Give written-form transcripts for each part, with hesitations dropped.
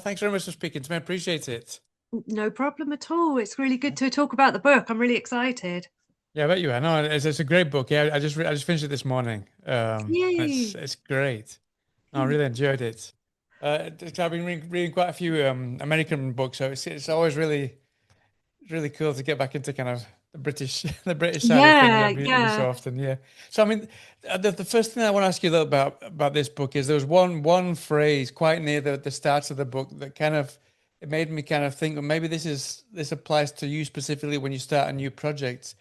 thanks very much for speaking to me. I appreciate it. No problem at all. It's really good to talk about the book. I'm really excited. Yeah, I bet you are. No, it's a great book. Yeah, I just finished it this morning. And Yay. it's great. No, I really enjoyed it. I've been reading quite a few American books, so it's always really cool to get back into kind of the British the British side of things Yeah, every yeah. so often. Yeah. So I mean, the first thing I want to ask you a little about this book is there was one phrase quite near the start of the book that kind of it made me kind of think, well, maybe this applies to you specifically when you start a new project.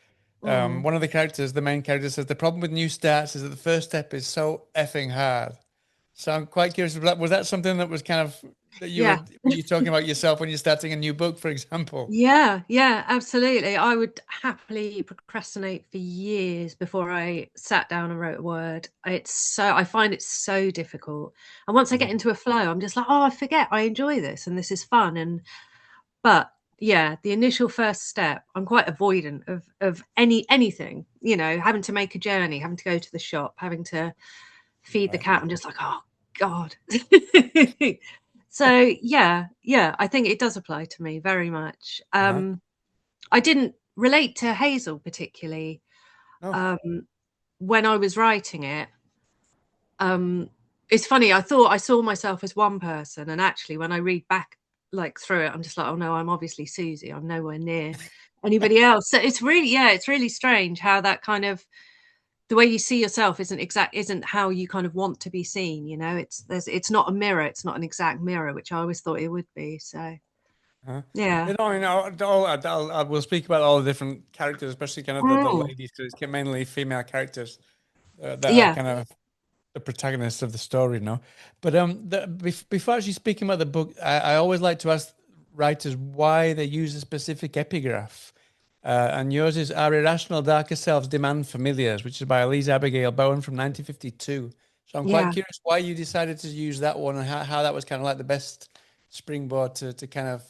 Mm. One of the characters, the main character, says the problem with new starts is that the first step is so effing hard. So I'm quite curious, was that something that was kind of that Yeah. were you talking about yourself when you're starting a new book, for example? Yeah, yeah, absolutely. I would happily procrastinate for years before I sat down and wrote a word. I find it so difficult. And once I get Mhm. into a flow, I'm just like, oh, I forget I enjoy this and this is fun. But yeah, the initial first step, I'm quite avoidant of anything, having to make a journey, having to go to the shop, having to feed the Right. cat. I'm just like, oh God. So yeah, I think it does apply to me very much. Uh-huh. I didn't relate to Hazel particularly Oh, um, when I was writing it. Um, it's funny, I thought I saw myself as one person, and actually, when I read back like through it, I'm just like, oh no, I'm obviously Susie. I'm nowhere near anybody else. So it's really strange how that kind of the way you see yourself isn't how you kind of want to be seen. It's not a mirror. It's not an exact mirror, which I always thought it would be. So uh-huh. yeah. You know, I will speak about all the different characters, especially kind of the Mm. ladies, because it's mainly female characters that are Yeah. kind of the protagonists of the story, But before actually speaking about the book, I always like to ask writers why they use a specific epigraph. And yours is Our Irrational Darker Selves Demand Familiars, which is by Elise Abigail Bowen from 1952. So I'm quite Yeah. curious why you decided to use that one and how that was kind of like the best springboard to kind of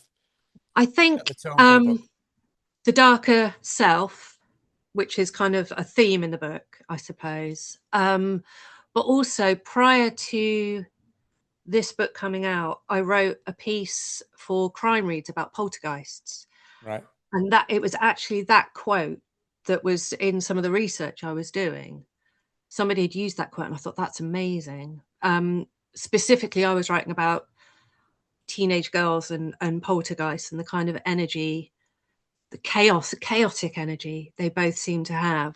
I set the think tone for the book. the darker self, which is kind of a theme in the book, I suppose. But also prior to this book coming out, I wrote a piece for Crime Reads about poltergeists. Right. And that it was actually that quote that was in some of the research I was doing. Somebody had used that quote, and I thought that's amazing. Specifically, I was writing about teenage girls and poltergeists and the kind of energy, the chaotic energy they both seem to have.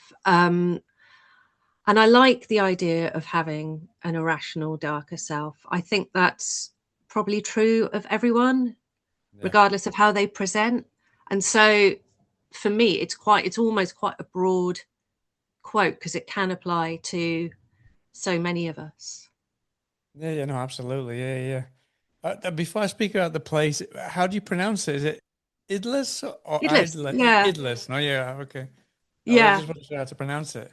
And I like the idea of having an irrational, darker self. I think that's probably true of everyone, Yeah. regardless of how they present. And so for me, it's almost quite a broad quote because it can apply to so many of us. Yeah, no, absolutely. Yeah, yeah. Before I speak about the place, how do you pronounce it? Is it Idless or Idless, Idless? yeah, Idless. No, yeah, okay. I yeah. just wasn't sure how to pronounce it.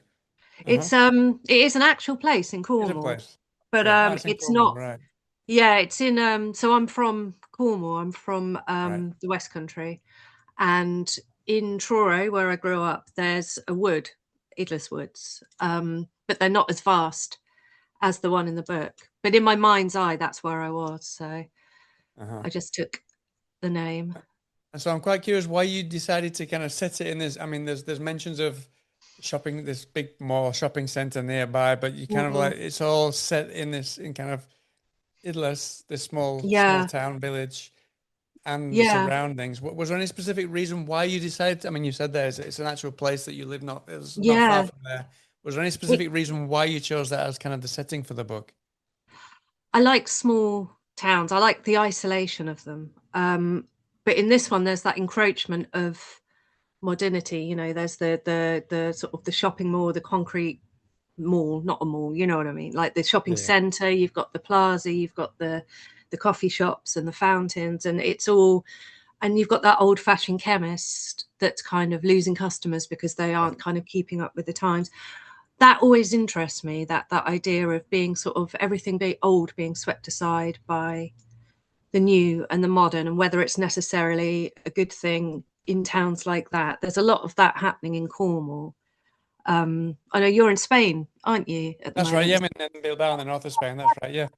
Uh-huh. It is an actual place in It's a Cornwall, place. but Yeah. Oh, it's in it's Cornwall, not. right. Yeah, it's in. So I'm from Cornwall. I'm from Right. the West Country, and in Truro, where I grew up, there's a wood, Idless Woods, but they're not as vast as the one in the book. But in my mind's eye, that's where I was. So Uh-huh. I just took the name. And so I'm quite curious why you decided to kind of set it in this. I mean, there's mentions of shopping, this big mall shopping center nearby, but you kind of Mm, like it's all set in this in kind of Idless, this small yeah, town village and the yeah. surroundings. Was there any specific reason why you decided? I mean, you said there it's an actual place that you live not it's not far Yeah. from there. Was there any It, specific reason why you chose that as kind of the setting for the book? I like small towns. I like the isolation of them. But in this one, there's that encroachment of modernity. There's the sort of the shopping mall, the concrete mall, not a mall. You know what I mean? Like the shopping Yeah, yeah, centre. You've got the plaza. You've got the coffee shops and the fountains, and it's all. And you've got that old-fashioned chemist that's kind of losing customers because they yeah. aren't kind of keeping up with the times. That always interests me, that idea of being sort of everything being old being swept aside by the new and the modern, and whether it's necessarily a good thing in towns like that. There's a lot of that happening in Cornwall. I know you're in Spain, aren't you, at the That's right. Yeah, moment? I'm in Bilbao in the north of Spain. That's right. Yeah.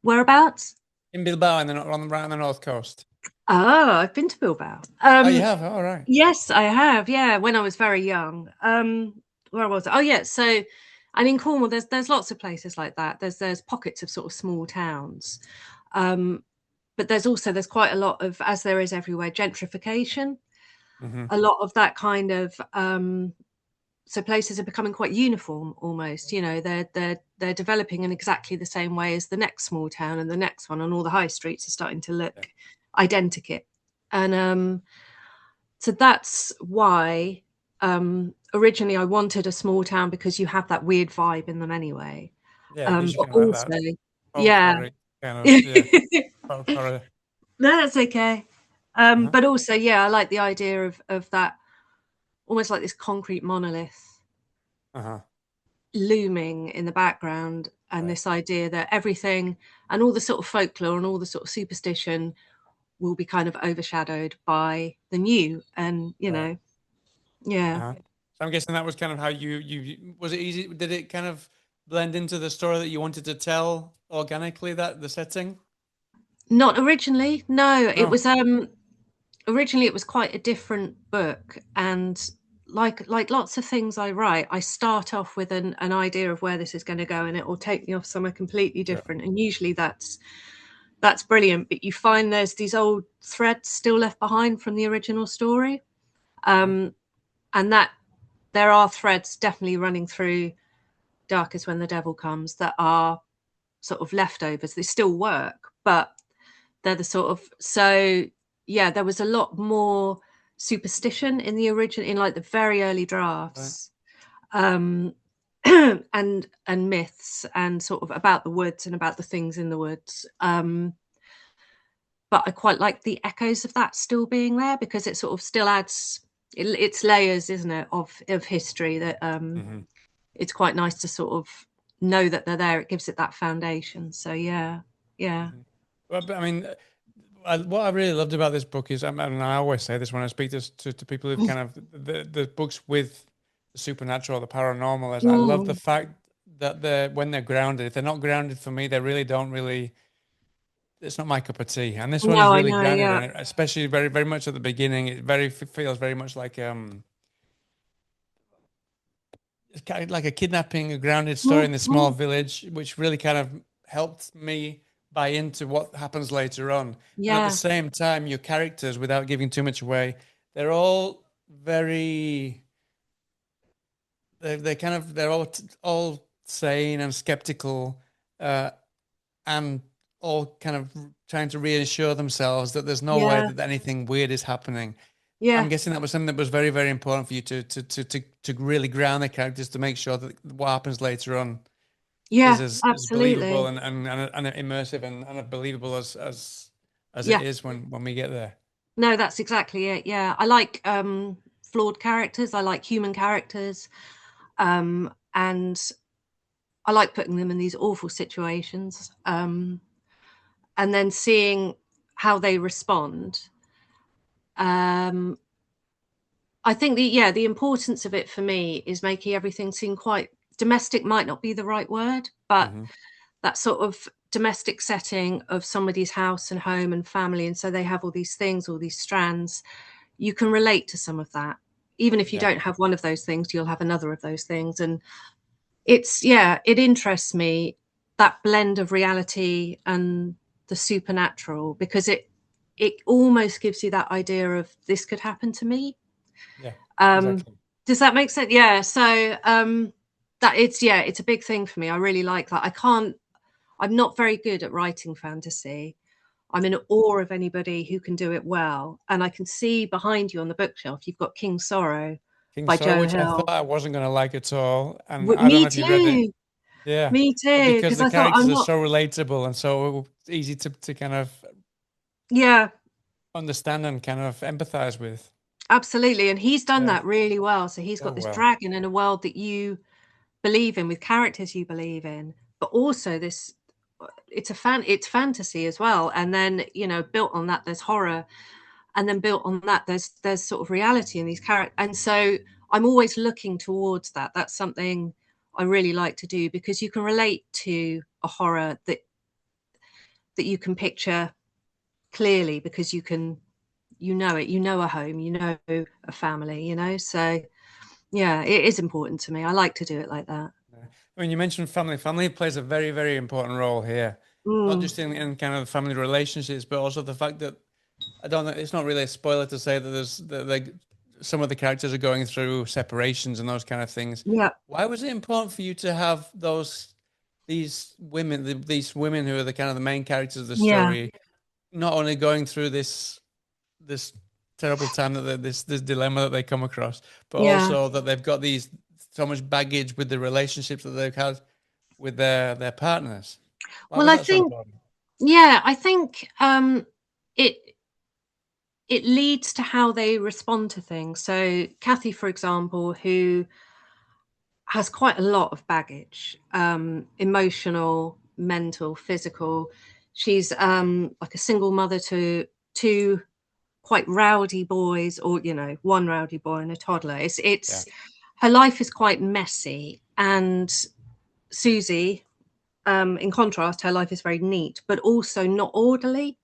Whereabouts? In Bilbao, and then right on the north coast. Oh, I've been to Bilbao. Oh, you have? All right. Yes, I have. Yeah, when I was very young. Where was it? Oh, yeah. So, and in Cornwall, there's lots of places like that. There's pockets of sort of small towns, but there's quite a lot of, as there is everywhere, gentrification. Mm-hmm. A lot of that kind of so places are becoming quite uniform almost. You know, they're developing in exactly the same way as the next small town and the next one, and all the high streets are starting to look identical. And so that's why originally I wanted a small town, because you have that weird vibe in them anyway. Yeah, because you But can have also, that yeah. folkloric kind of, yeah, folk horror. No, that's okay. Uh-huh. But also, yeah, I like the idea of that, almost like this concrete monolith Uh-huh. looming in the background, and Right. this idea that everything and all the sort of folklore and all the sort of superstition will be kind of overshadowed by the new. And Right. yeah. Uh-huh. So I'm guessing that was kind of how was it easy? Did it kind of blend into the story that you wanted to tell organically, that the setting? Not originally, no. It No. was originally it was quite a different book, and like lots of things I write, I start off with an idea of where this is going to go, and it will take me off somewhere completely Yeah. different. And usually that's brilliant, but you find there's these old threads still left behind from the original story. Uh-huh. And that there are threads definitely running through Dark is When the Devil Comes that are sort of leftovers. They still work, but they're the sort of, so yeah, there was a lot more superstition in the original, in like the very early Right. drafts, um and myths and sort of about the woods and about the things in the woods. But I quite like the echoes of that still being there, because it sort of still adds, it's layers, isn't it, of history that Mm-hmm. it's quite nice to sort of know that they're there. It gives it that foundation. So yeah, yeah. Mm-hmm. Well, but I mean, what I really loved about this book is, and I always say this when I speak to people who've kind of the books with the supernatural, the paranormal, is I love the Mm. fact that when they're grounded, if they're not grounded for me, they really don't really. It's not my cup of tea, and this one is No, I really know. grounded, Yeah. and especially very much at the beginning, it feels very much like it's kind of like a kidnapping, a grounded story in this small Mm-hmm. village, which really kind of helped me buy into what happens later on. And at the Yeah. same time, your characters, without giving too much away, they're all very, they're kind of, they're all sane and skeptical, uh, and all kind of trying to reassure themselves that there's no way Yeah. that anything weird is happening. I'm Yeah. guessing that was something that was very important for you to really ground the characters, to make sure that what happens later on is Yeah. as believable Absolutely. and immersive and believable as it Yeah. is when we get there. No, that's exactly it. Yeah. I like flawed characters. I like human characters. And I like putting them in these awful situations. And then seeing how they respond. Um, I think the importance of it for me is making everything seem quite domestic. Might not be the right word, but Hmm. that sort of domestic setting of somebody's house and home and family, and so they have all these things, all these strands. You can relate to some of that, even if you Yeah, don't have one of those things, you'll have another of those things. And it's, yeah, it interests me, that blend of reality and the supernatural, because it almost gives you that idea of this could happen to me. yeah, um exactly. does that make sense? Yeah. So that it's, yeah, it's a big thing for me. I really like that. I'm not very good at writing fantasy. I'm in awe of anybody who can do it well. And I can see behind you on the bookshelf you've got King Sorrow King by Sorrow, Joe which I thought Hill. I wasn't going to like at all, and I don't Me know if you read it. too. Yeah, Me but too, because because the I thought characters I'm are not. so relatable and so easy to kind of Yeah, understand and kind of empathize with. absolutely. And he's done Yeah, that really well. So he's so got this well. dragon in a world that you believe in, with characters you believe in, but also this, it's fantasy as well. And then, built on that there's horror, and then built on that there's sort of reality in these characters. And so I'm always looking towards that. That's something I really like to do, because you can relate to a horror that you can picture clearly, because you know it, you know a home, you know a family, you know. So yeah, it is important to me. I like to do it like that. When you mentioned family, family plays a very, very important role here, not Mm, just in kind of family relationships, but also the fact that I don't know, it's not really a spoiler to say that some of the characters are going through separations and those kind of things. yeah, Why was it important for you to have these women who are the kind of the main characters of the yeah, story, not only going through this terrible time this dilemma that they come across, but yeah. also that they've got these so much baggage with the relationships that they've had with their partners. Why Well, was I that so think, important? yeah, I think it it leads to how they respond to things. So Cathy, for example, who has quite a lot of baggage, emotional, mental, physical. She's like a single mother to two quite rowdy boys, or one rowdy boy and a toddler. Yeah, It's her life is quite messy. And Susie, in contrast, her life is very neat, but also not orderly.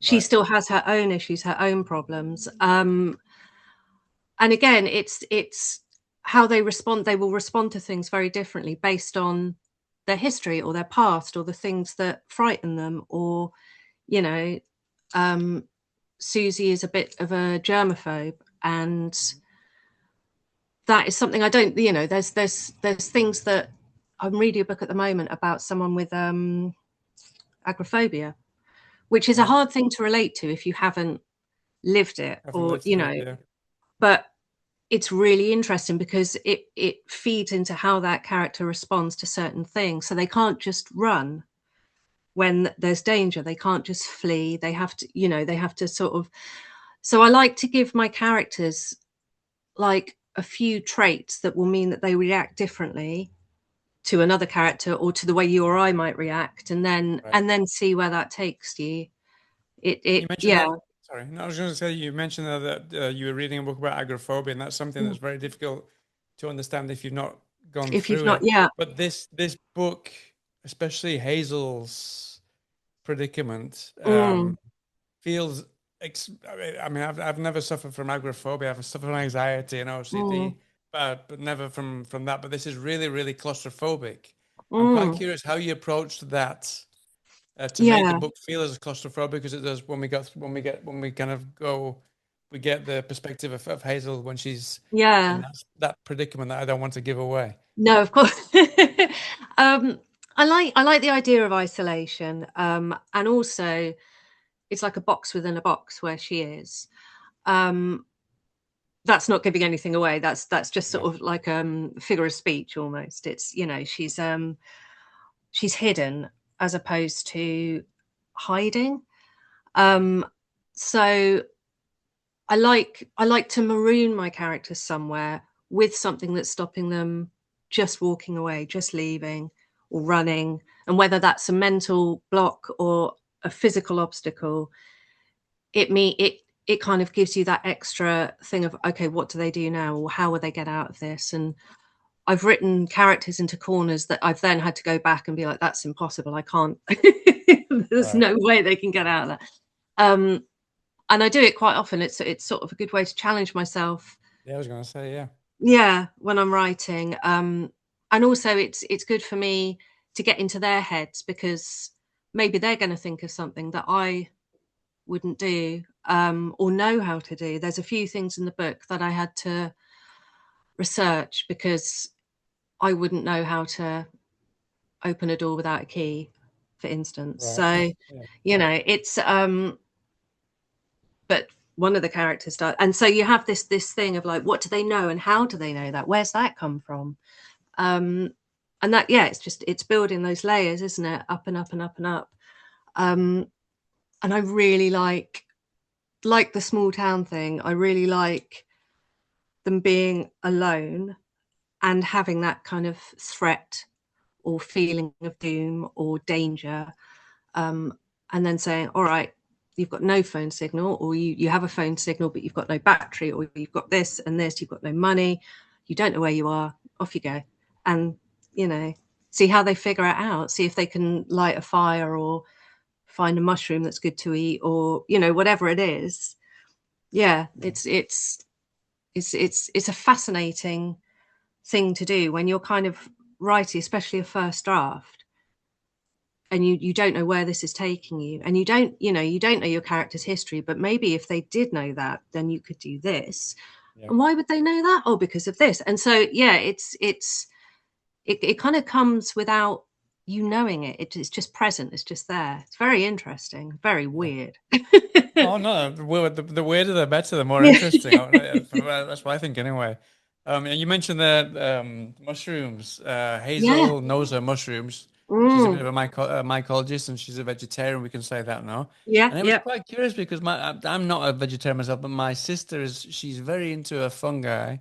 She right. still has her own issues, her own problems. And again, it's how they respond. They will respond to things very differently based on their history or their past or the things that frighten them. Or, you know, um, Susie is a bit of a germaphobe, and that is something I don't. There's things that I'm reading a book at the moment about someone with agoraphobia, which is a Right. hard thing to relate to if you haven't lived it, Haven't or lived through it, yeah. but it's really interesting because it feeds into how that character responds to certain things. So they can't just run when there's danger. They can't just flee. They have to, they have to sort of. So I like to give my characters like a few traits that will mean that they react differently to another character or to the way you or I might react, and then Right. see where that takes you. You It mentioned yeah. that. Sorry, no, I was going to say you mentioned that you were reading a book about agoraphobia, and that's something that's very difficult to understand if you've not gone If you've through not, it. yeah. But this book, especially Hazel's predicament, Mm, feels. I mean, I've never suffered from agoraphobia. I've suffered from anxiety and mm, OCD, but never from that. But this is really, really claustrophobic. I'm quite mm, curious how you approached that to make the yeah, book feel as claustrophobic because it does when we kind of go, we get the perspective of Hazel when she's in yeah. that predicament that I don't want to give away. No, of course. um, I like the idea of isolation, and also it's like a box within a box where she is. Um, that's not giving anything away. That's just sort No. of like figure of speech almost. It's she's hidden as opposed to hiding. Um, so I like to maroon my characters somewhere with something that's stopping them just walking away, just leaving or running. And whether that's a mental block or a physical obstacle, it kind of gives you that extra thing of, okay, what do they do now? Or how will they get out of this? And I've written characters into corners that I've then had to go back and be like, that's impossible. I can't, there's Right. no way they can get out of that. Um, and I do it quite often. It's sort of a good way to challenge myself. Yeah, I was going to say, yeah. Yeah, when I'm writing, and also it's good for me to get into their heads, because maybe they're going to think of something that I wouldn't do, or know how to do. There's a few things in the book that I had to research because I wouldn't know how to open a door without a key, for instance. Right. So, Yeah. it's but one of the characters does, and so you have this thing of like, what do they know and how do they know that? Where's that come from? um and that, yeah, it's building those layers, isn't it? Up and up and up and up. um and I really like the small town thing. I really like them being alone and having that kind of threat or feeling of doom or danger, um and then saying, all right, you've got no phone signal, or you have a phone signal but you've got no battery, or you've got this and this, you've got no money, you don't know where you are, off you go. And you know see how they figure it out, see if they can light a fire or find a mushroom that's good to eat, or, you know, whatever it is. Yeah, it's a fascinating thing to do when you're kind of writing, especially a first draft, and you don't know where this is taking you, and you don't know your character's history, but maybe if they did know that, then you could do this. Yeah. And why would they know that? Oh, because of this. And so yeah, it kind of comes without you knowing it. It's just present. It's just there. It's very interesting, very weird. Oh no, the weirder the better, the more Yeah. interesting. That's what I think anyway. And you mentioned the mushrooms. Yeah. Hazel knows her mushrooms. She's a bit Mm. of a mycologist, and she's a vegetarian. We can say that now. Yeah. And I was Yeah. quite curious because I'm not a vegetarian myself, but my sister is. She's very into her fungi,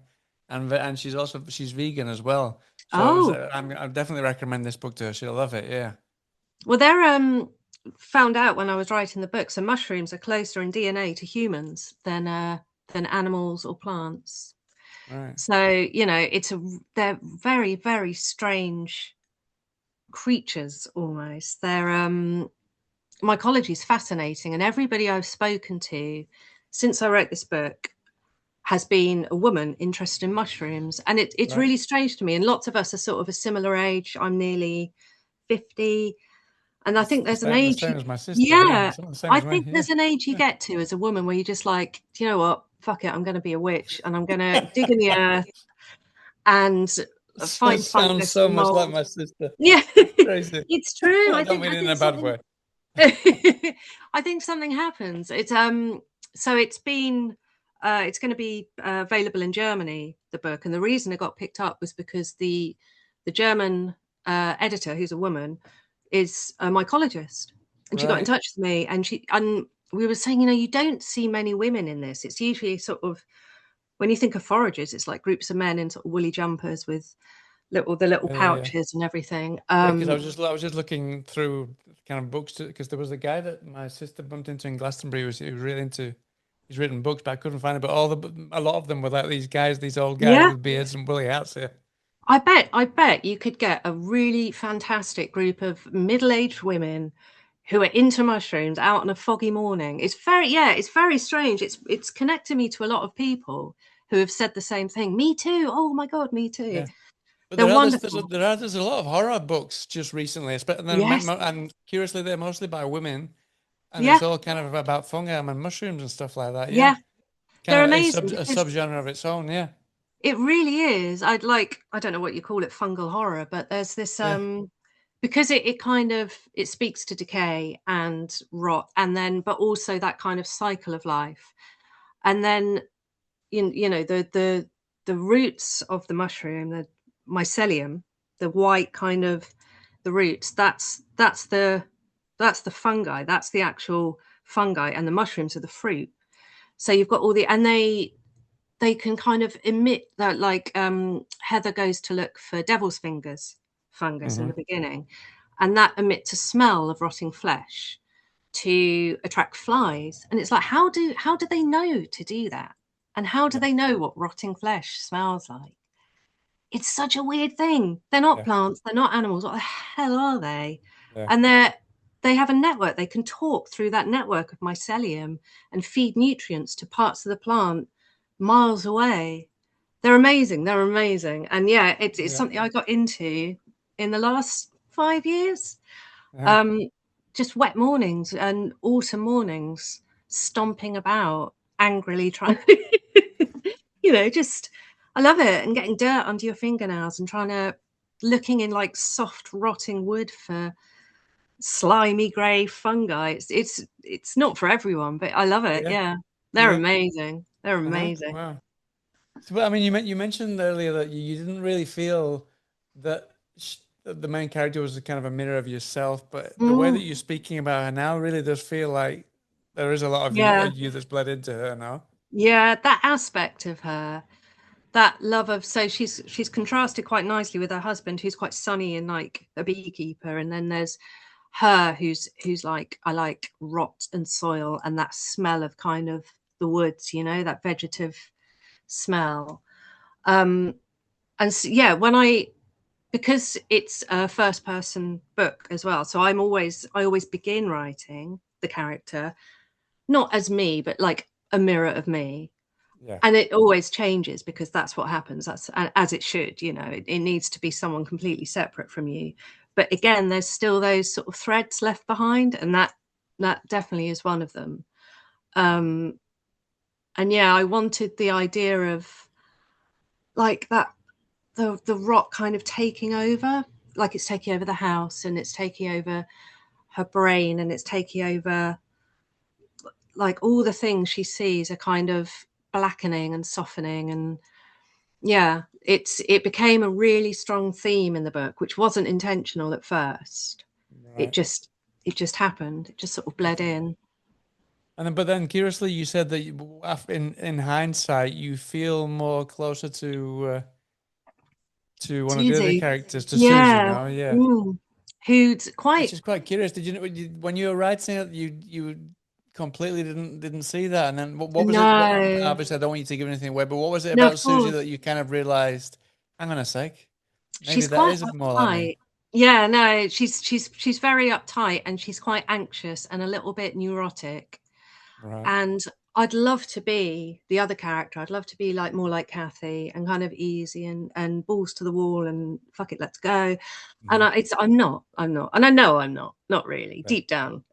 and she's vegan as well. So Oh, I definitely recommend this book to her. She'll love it. Yeah. well, they're found out when I was writing the book. So mushrooms are closer in DNA to humans than animals or plants. Right. So, you know, they're very, very strange creatures almost. Their mycology is fascinating, and everybody I've spoken to since I wrote this book has been a woman interested in mushrooms. And it's Right. really strange to me. And lots of us are sort of a similar age. I'm nearly 50. And I It's think the there's an same, the age, same as my sister. Yeah, yeah, it's the same I as me. think Yeah. there's an age you Yeah. get to as a woman where you're just like, do you know what? Fuck it, I'm going to be a witch, and I'm going to dig in the earth and find Sounds fungus so and much like mold. my sister. Yeah, Crazy. it's true. I I don't think mean I it in think a bad something way. I think something happens. So it's going to be available in Germany, the book, and the reason it got picked up was because the German editor, who's a woman, is a mycologist, and she got in Right. touch with me, and we were saying, you know, you don't see many women in this. It's usually sort of, when you think of foragers, it's like groups of men in sort of woolly jumpers with the little Yeah, yeah, yeah. pouches and everything. Yeah, because I was just looking through kind of books because there was a guy that my sister bumped into in Glastonbury he was really into. He's written books, but I couldn't find it. But a lot of them were like these old guys Yeah, with beards and woolly hats. Yeah. I bet you could get a really fantastic group of middle-aged women who are into mushrooms out on a foggy morning. It's very strange. It's connected me to a lot of people who have said the same thing. Me too. Oh my God, me too. Yeah. But They're there's wonderful. there's a lot of horror books just recently, Yes. and curiously they're mostly by women, and it's Yeah. all kind of about fungi and mushrooms and stuff like that. Yeah, Yeah. kind They're of amazing a because subgenre of its own. Yeah, it really is. I don't know what you call it, fungal horror, but there's this yeah, because it kind of it speaks to decay and rot, and then but also that kind of cycle of life. And then you know the roots of the mushroom, the mycelium, the white kind of the roots, that's the fungi, that's the actual fungi, and the mushrooms are the fruit. So you've got all the, and they can kind of emit that, like Heather goes to look for devil's fingers fungus in hmm the beginning, and that emits a smell of rotting flesh to attract flies. And it's like, how do they know to do that? And how do yeah, they know what rotting flesh smells like? It's such a weird thing. They're not yeah, plants, they're not animals. What the hell are they? yeah, And they have a network. They can talk through that network of mycelium and feed nutrients to parts of the plant miles away. They're amazing. They're amazing. And yeah, it's yeah. something I got into in the last 5 years. Uh-huh. Um, just wet mornings and autumn mornings, stomping about, angrily trying just I love it, and getting dirt under your fingernails and trying to looking in like soft rotting wood for slimy grey fungi. It's not for everyone, but I love it. Yeah, Yeah. They're yeah. amazing. They're Uh-huh. amazing. Wow. So, but I mean, you mentioned earlier that you didn't really feel that that the main character was a kind of a mirror of yourself, but the way that Mm, you're speaking about her now really does feel like there is a lot of yeah. you that's bled into her now. Yeah, that aspect of her, that love of, so she's contrasted quite nicely with her husband, who's quite sunny and like a beekeeper, and then there's her who's like, I like rot and soil and that smell of kind of the woods, that vegetative smell. And so, yeah, when because it's a first person book as well, so I always begin writing the character not as me, but like a mirror of me. Yeah. And it always changes because that's what happens. That's as it should, you know, it needs to be someone completely separate from you. But again, there's still those sort of threads left behind, and that definitely is one of them. And yeah, I wanted the idea of like that the rot kind of taking over, like it's taking over the house and it's taking over her brain and it's taking over like all the things she sees are kind of blackening and softening. And yeah, it became a really strong theme in the book, which wasn't intentional at first. It Right. just happened. It just sort of bled in. And then, but then, curiously, you said that in hindsight, you feel more closer to one of the other Susie, characters, to Susie. yeah, No, yeah, mm. Who'd which quite is quite curious. Did you know when you were writing it, you completely didn't see that? And then what was it? What, no, obviously, I don't want you to give anything away, but what was it no, of about Susie course. that you kind of realized? Hang on a sec, maybe She's that quite is more like me. uptight. Yeah, no, she's very uptight and she's quite anxious and a little bit neurotic. Right. And I'd love to be the other character. I'd love to be like more like Cathy and kind of easy and balls to the wall and fuck it, let's go. And Mhm. I'm not, and I know I'm not really Right. deep down.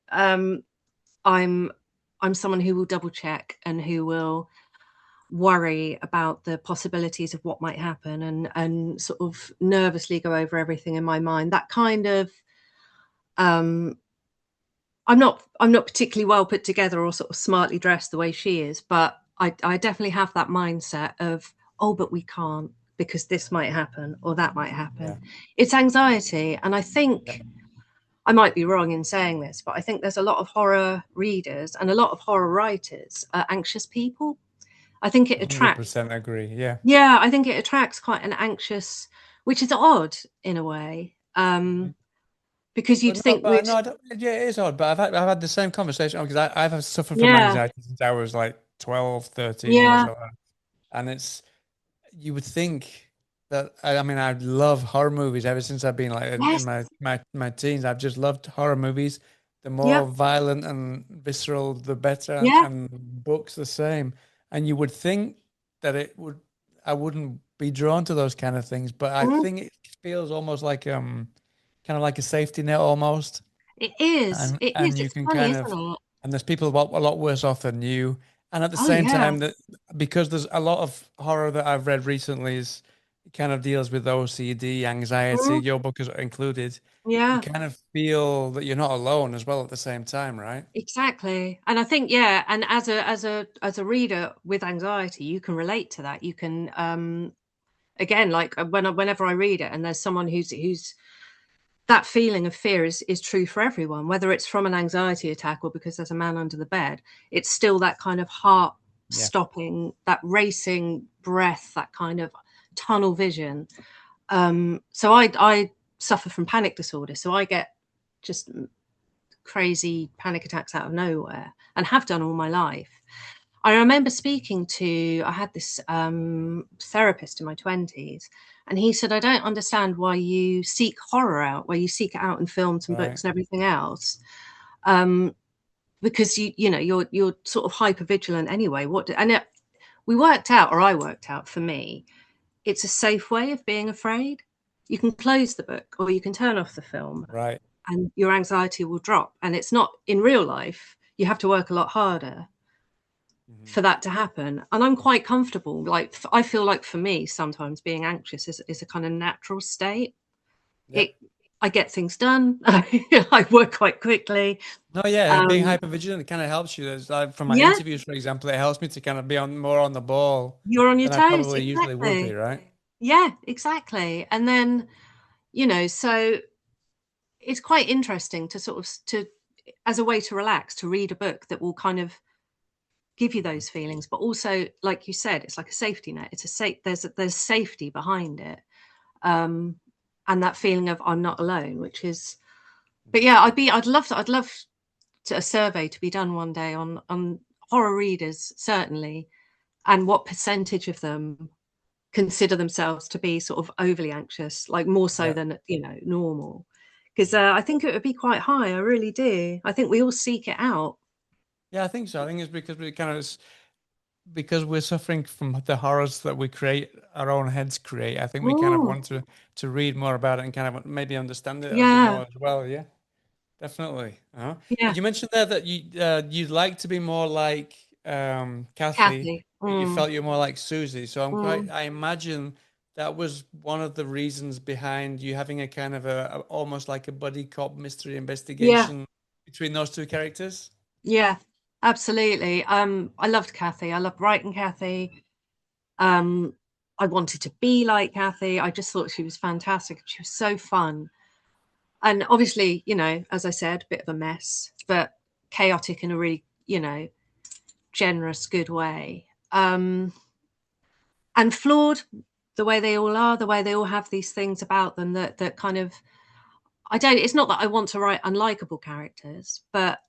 I'm I'm someone who will double check and who will worry about the possibilities of what might happen and sort of nervously go over everything in my mind. That kind of um I'm not particularly well put together or sort of smartly dressed the way she is, but I definitely have that mindset of, oh, but we can't because this might happen or that might Yeah. happen. It's anxiety. And I Yeah. think I might be wrong in saying this, but I think there's a lot of horror readers and a lot of horror writers are anxious people. I think it attracts, 100% agree. Yeah. yeah, I think it attracts quite an anxious, which is odd in a way, Mhm. because you'd But no, think but we'd, no, I don't, yeah, it is odd. But I've had the same conversation because I've suffered from yeah, anxiety since I was like 12, 13 years yeah, old. And it's, you would think that, I mean, I love horror movies ever since I've been like in yes, my teens. I've just loved horror movies. The more yep, violent and visceral, the better. yeah. And books the same. And you would think that I wouldn't be drawn to those kind of things, but I Mm, think it feels almost like kind of like a safety net almost. it is. And It is. and you It's can funny, kind isn't of, it? and there's people a lot worse off than you. And at the Oh same yeah. time, that because there's a lot of horror that I've read recently is kind of deals with OCD, anxiety, Mm, your book is included. You yeah. kind of feel that you're not alone as well at the same time, right? Exactly. And I think, yeah, and as a reader with anxiety, you can relate to that. You can again, like whenever I read it and there's someone who's that feeling of fear is true for everyone, whether it's from an anxiety attack or because there's a man under the bed. It's still that kind of heart Yeah. stopping, that racing breath, that kind of tunnel vision. So I suffer from panic disorder, so I get just crazy panic attacks out of nowhere and have done all my life. I remember speaking to, I had this therapist in my 20s, and he said, I don't understand why you seek horror out, where you seek it out in films and Right. books and everything else. Um, because you know you're sort of hyper vigilant anyway. We worked out, or I worked out for me, it's a safe way of being afraid. You can close the book or you can turn off the film Right. and your anxiety will drop. And it's not in real life, you have to work a lot harder Mhm. for that to happen. And I'm quite comfortable. Like, I feel like for me, sometimes being anxious is a kind of natural state. Yep. It, I get things done. I work quite quickly. No, yeah, being Um, hyper vigilant kind of helps you. There's, like, from my yeah, interviews, for example, it helps me to kind of be on more on the ball you're on your than I toes. probably usually would be, Exactly. right? Yeah, exactly. And then, so it's quite interesting to sort of to as a way to relax, to read a book that will kind of give you Mhm. those feelings, but also, like you said, it's like a safety net. It's a safe. There's safety behind it, um, and that feeling of I'm not alone, which is. But yeah, I'd love a survey to be done one day on horror readers, certainly, and what percentage of them consider themselves to be sort of overly anxious, like more so Yeah. than, normal. Because I think it would be quite high. I really do. I think we all seek it out. Yeah, I think so. I think it's because we kind of because we're suffering from the horrors that we create, our own heads create. I think we kind of Oh, want to read more about it and kind of maybe understand it a bit yeah, more as well. Yeah, definitely. Uh-huh. yeah. You mentioned there that you'd like to be more like Cathy, Cathy. but you Mm, felt you're more like Susie. So mm. I imagine that was one of the reasons behind you having a kind of almost like a buddy cop mystery Yeah, investigation between those two characters. yeah, absolutely. I loved Cathy. I loved writing Cathy. Um, I wanted to be like Cathy. I just thought she was fantastic. She was so fun. And obviously, as I said, a bit of a mess, but chaotic in a really, generous, good way. And flawed the way they all are, the way they all have these things about them that kind of, it's not that I want to write unlikable characters, but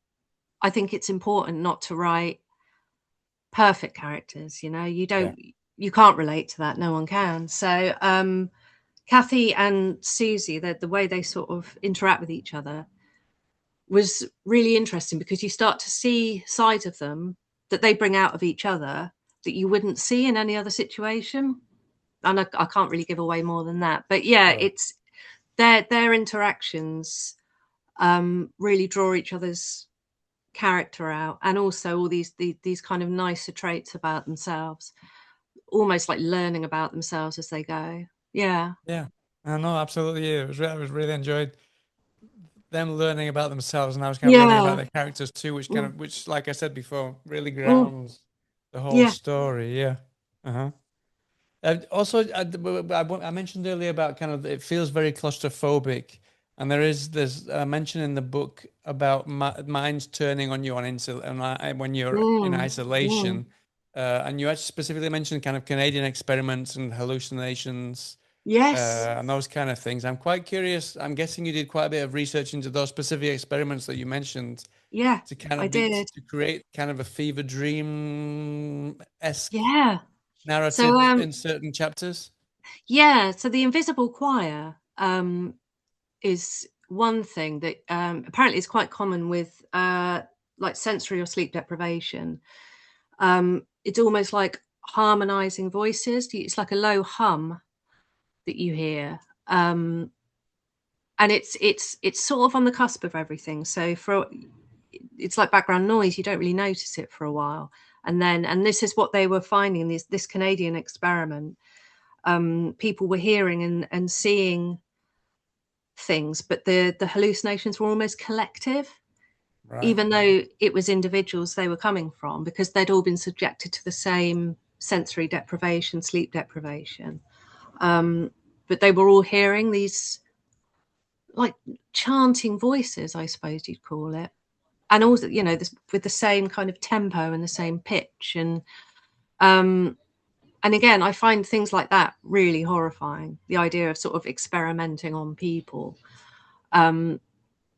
I think it's important not to write perfect characters. Yeah. You can't relate to that. No one can. So, Cathy and Susie, the way they sort of interact with each other was really interesting because you start to see sides of them that they bring out of each other that you wouldn't see in any other situation. And I can't really give away more than that. But yeah, Sure. it's their interactions really draw each other's character out, and also all these kind of nicer traits about themselves, almost like learning about themselves as they go. Yeah, Yeah. I know, absolutely. Yeah. I was really enjoyed them learning about themselves, and I was kind of learning about yeah, their characters too, mm, which, like I said before, really mm, grounds the whole yeah, story. Yeah. Uh-huh. Also, I mentioned earlier about kind of it feels very claustrophobic, and there's a mention in the book about minds turning on you when you're in mm, mm. isolation, and you actually specifically mentioned kind of Canadian experiments and hallucinations Yes, and those kind of things. I'm quite curious. I'm guessing you did quite a bit of research into those specific experiments that you mentioned yeah, to kind I of did. to create kind of a fever dream esque Yeah. So narrative in certain chapters. yeah, so the invisible choir is one thing that apparently is quite common with like sensory or sleep deprivation. It's almost like harmonizing voices. It's like a low hum that you hear. And it's sort of on the cusp of everything. So it's like background noise, you don't really notice it for a while. And this is what they were finding in this Canadian experiment. People were hearing and seeing things, but the hallucinations were almost collective, Right. even though it was individuals they were coming from, because they'd all been subjected to the same sensory deprivation, sleep deprivation. But they were all hearing these like chanting voices, I suppose you'd call it. And also, this, with the same kind of tempo and the same pitch. Um, and again, I find things like that really horrifying. The idea of sort of experimenting on people. And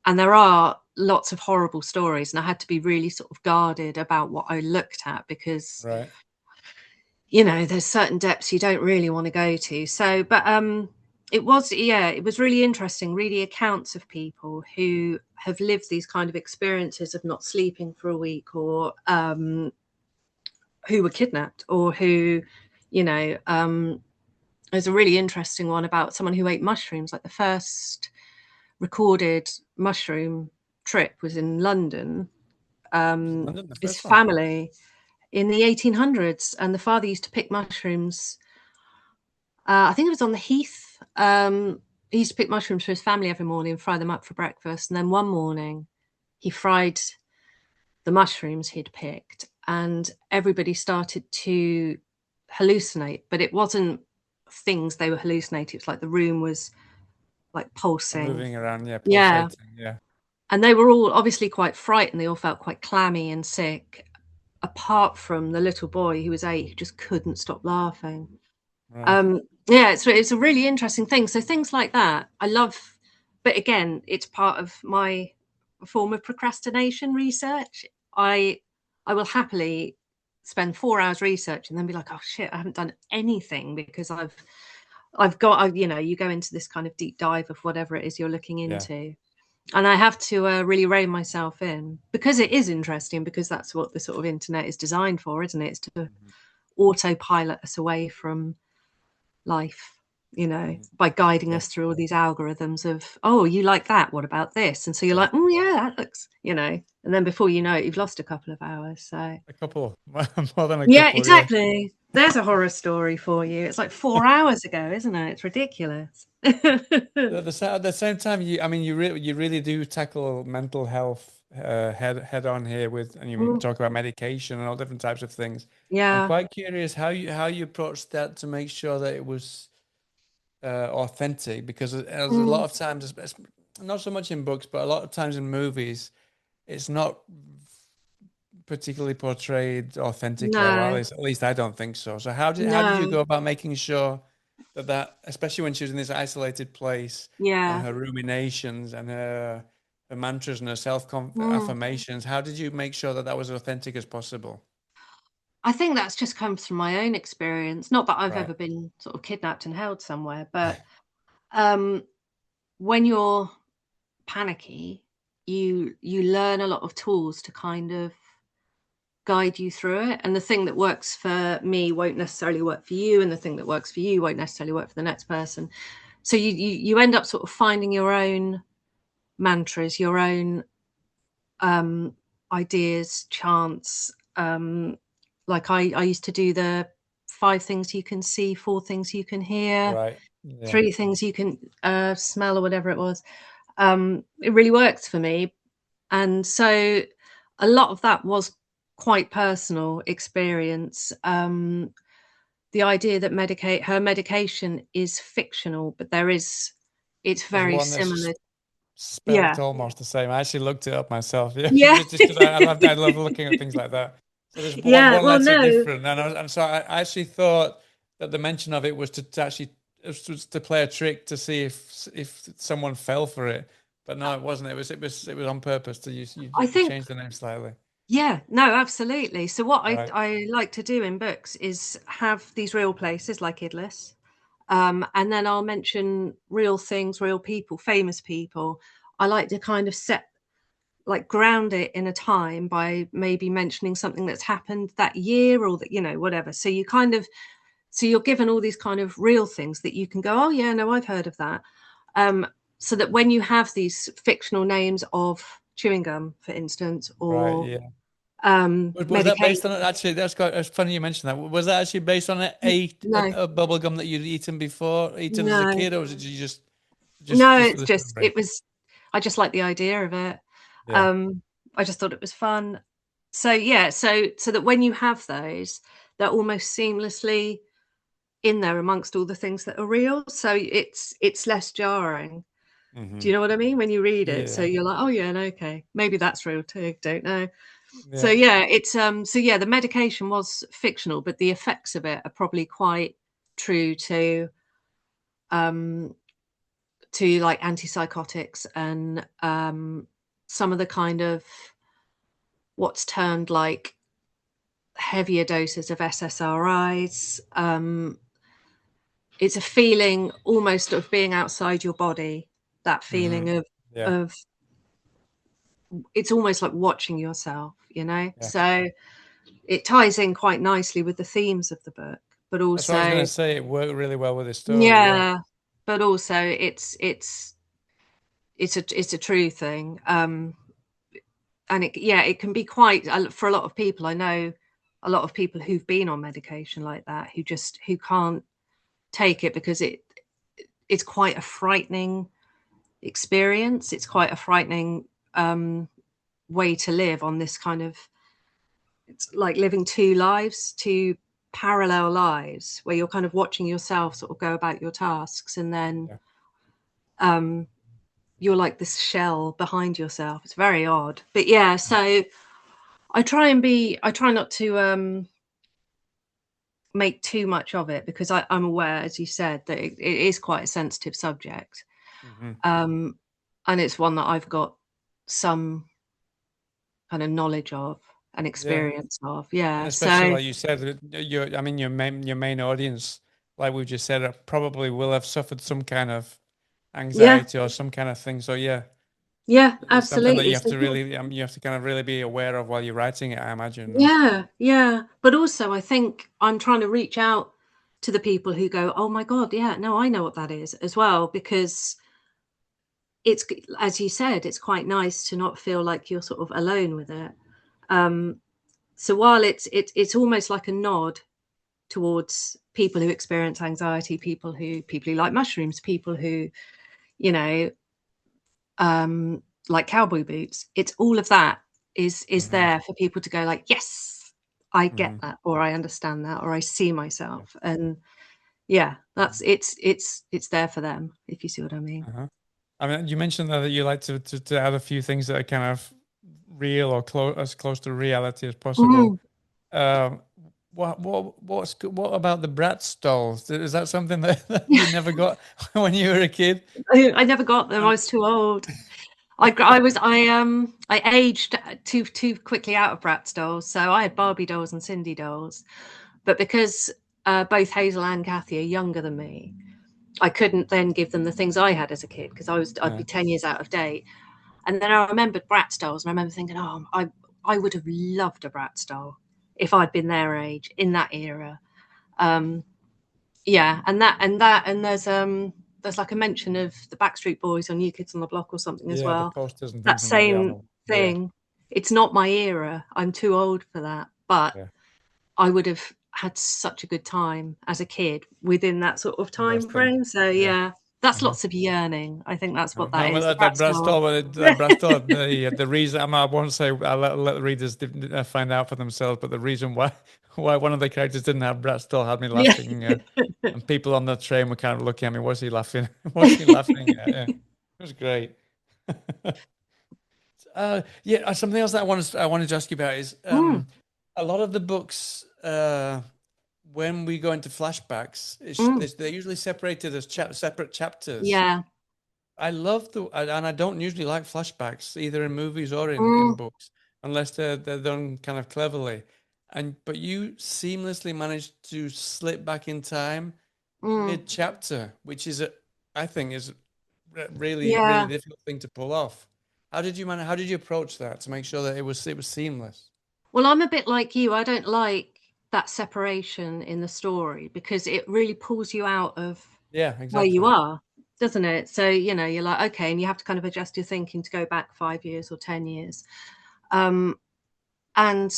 there are lots of horrible stories, and I had to be really sort of guarded about what I looked at because Right. there's certain depths you don't really want to go to. So, but it was really interesting, really accounts of people who have lived these kind of experiences of not sleeping for a week, or who were kidnapped, or who, there's a really interesting one about someone who ate mushrooms. Like the first recorded mushroom trip was in London. Was London the His first one? family in the 1800s, and the father used to pick mushrooms. I think it was on the Heath. He used to pick mushrooms for his family every morning and fry them up for breakfast. And then one morning, he fried the mushrooms he'd picked, and everybody started to hallucinate. But it wasn't things they were hallucinating. It's like the room was like pulsing. Moving around, yeah, Yeah. pulsating, yeah. And they were all obviously quite frightened. They all felt quite clammy and sick, apart from the little boy who was 8 who just couldn't stop laughing. Right. Um, yeah, it's a really interesting thing. So things like that, I love. But again, it's part of my form of procrastination research. I will happily spend 4 hours researching, then be like, oh shit, I haven't done anything, because I've got, you know, you go into this kind of deep dive of whatever it is you're looking Yeah. into. And I have to really rein myself in, because it is interesting, because that's what the sort of internet is designed for, isn't it? It's to autopilot us away from life, you know, by guiding Yeah. us through all these algorithms of, oh, you like that, what about this? And so you're Yeah. like, oh yeah, that looks, you know, and then before you know it, you've lost a couple of hours. So A couple, more than a yeah, couple. Yeah. exactly. There's a horror story for you. It's like 4 hours ago, isn't it? It's ridiculous. At the same time, I mean, you really do tackle mental health head on here with, and you Mm, talk about medication and all different types of things. I'm yeah. quite curious how you approached that to make sure that it was authentic, because as a lot Mm, of times, not so much in books, but a lot of times in movies, it's not particularly portrayed authentically. Well, no, at least I don't think so. So how did you no. go about making sure that especially when she was in this isolated place and Yeah. her ruminations and her mantras and her self Mm. affirmations, how did you make sure that that was as authentic as possible? I think that's just comes from my own experience. Not that I've Right. ever been sort of kidnapped and held somewhere, but um, when you're panicky, you learn a lot of tools to kind of guide you through it. And the thing that works for me won't necessarily work for you, and the thing that works for you won't necessarily work for the next person. So you end up sort of finding your own mantras, your own um, ideas, chants. Like I used to do the 5 things you can see, 4 things you can hear, Right. Yeah. 3 things you can smell, or whatever it was. It really worked for me. And so a lot of that was quite personal experience. The idea that her medication is fictional, but it's There's very one that's similar. spelt Yeah. almost the same. I actually looked it up myself. Yeah, Yeah. just because I love looking at things like that. So there's Yeah. one Well, letter no. different, and so I actually thought that the mention of it was to actually it was to play a trick to see if someone fell for it. But no, it wasn't. It was on purpose to use. I You think, changed the name slightly. yeah, no, absolutely. So what Right. I like to do in books is have these real places like Idless, and then I'll mention real things, real people, famous people. I like to kind of ground it in a time by maybe mentioning something that's happened that year, or that, you know, whatever. So you're given all these kind of real things that you can go, oh yeah, no, I've heard of that. Um, so that when you have these fictional names of chewing gum, for instance, Right. or Yeah. Was that medication. based on it? Actually, that's funny you mentioned that. Was that actually based on No, a bubble gum that you'd eaten as a no, kid, or was it you no. just for It's the just story? I just like the idea of it. Yeah. Um, I just thought it was fun. So yeah, so that when you have those, they're almost seamlessly in there amongst all the things that are real. So it's less jarring. Do Hmm. you know what I mean? When you read it, so Yeah. you're like, oh yeah, no, okay, maybe that's real too. Don't know. So Yeah. yeah, so yeah, the medication was fictional, but the effects of it are probably quite true um to like antipsychotics, and some of the kind of what's termed like heavier doses of SSRIs. It's a feeling almost of being outside your body. That Hmm. feeling of Yeah. of it's almost like watching yourself, you know. Yeah. So it ties in quite nicely with the themes of the book, but That's what I was also, gonna say. It worked really well with the story. Yeah. yeah, but also it's a true thing. And it can be quite, for a lot of people. I know a lot of people who've been on medication like that, who can't take it, because it's quite a frightening experience. It's quite a frightening way to live on this kind of, it's like living two parallel lives, where you're kind of watching yourself sort of go about your tasks, and then Yeah. um you're like this shell behind yourself. It's very odd, but yeah. So I try not to make too much of it, because I'm aware, as you said, that it is quite a sensitive subject, Hmm. and it's one that I've got some kind of knowledge of. an Yeah. experience of. And Yeah. especially So like you said, I mean, your main audience, like we just said, probably will have suffered some kind of yeah, anxiety or some kind of thing. So yeah, yeah, it's something that you absolutely. have So to really, you have to kind of really be aware of while you're writing it, I imagine. No? yeah, yeah. But also, I think I'm trying to reach out to the people who go, "Oh my God, yeah, no, I know what that is," as well, because it's, as you said, it's quite nice to not feel like you're sort of alone with it. Um, so while it's almost like a nod towards people who experience anxiety, people who like mushrooms, people who, you know, like cowboy boots. It's all of that is Hmm. there for people to go like, yes, I get Hmm. that, or I understand that, or I see Yeah. myself. And yeah, that's it's there for them, if you see what I mean. Uh-huh. I mean, you mentioned that you like to add a few things that are kind of real or as close to reality as possible. Mm. Um, what about the Bratz dolls? Is that something that you never got when you were a kid? I never got them. I was too old. I aged too quickly out of Bratz dolls, so I had Barbie dolls and Cindy dolls. But because both Hazel and Cathy are younger than me, I couldn't then give them the things I had as a kid because I'd be Yeah. 10 years out of date. And then I remembered Bratz dolls, and I remember thinking, oh, I would have loved a Bratz doll if I'd been their age in that era. Um, yeah, and there's like a mention of the Backstreet Boys on New Kids on the Block or something as Yeah, the well. posters and That things and that. Yeah, I same know. Yeah, thing. It's not my era. I'm too old for that. But yeah. I would have had such a good time as a kid within that sort of time That's them. frame. So Yeah. yeah, that's Uh-huh. lots of yearning. I think that's what that No, but is. The that Bratz Brad doll. Stoll, that Brad Stoll, the reason I won't say, I'll let the readers find out for themselves. But the reason why one of the characters didn't have Brad Stoll had me Yeah. laughing, and people on the train were kind of looking at me. Was he laughing? What's he laughing at? Yeah, it was great. Yeah, something else that I wanted to ask you about is Mm, a lot of the books. When we go into flashbacks, mm, they're usually separated as separate chapters. yeah. I love and I don't usually like flashbacks either in movies or in Mm, books unless they're done kind of cleverly. But you seamlessly managed to slip back in time mm, mid-chapter, which I think is really really yeah. difficult thing to pull off. How did you approach that to make sure that it was seamless? Well, I'm a bit like you. I don't like that separation in the story because it really pulls you out of Yeah, where you exactly. are, doesn't it? So, you're like, okay, and you have to kind of adjust your thinking to go back 5 years or 10 years. Um, and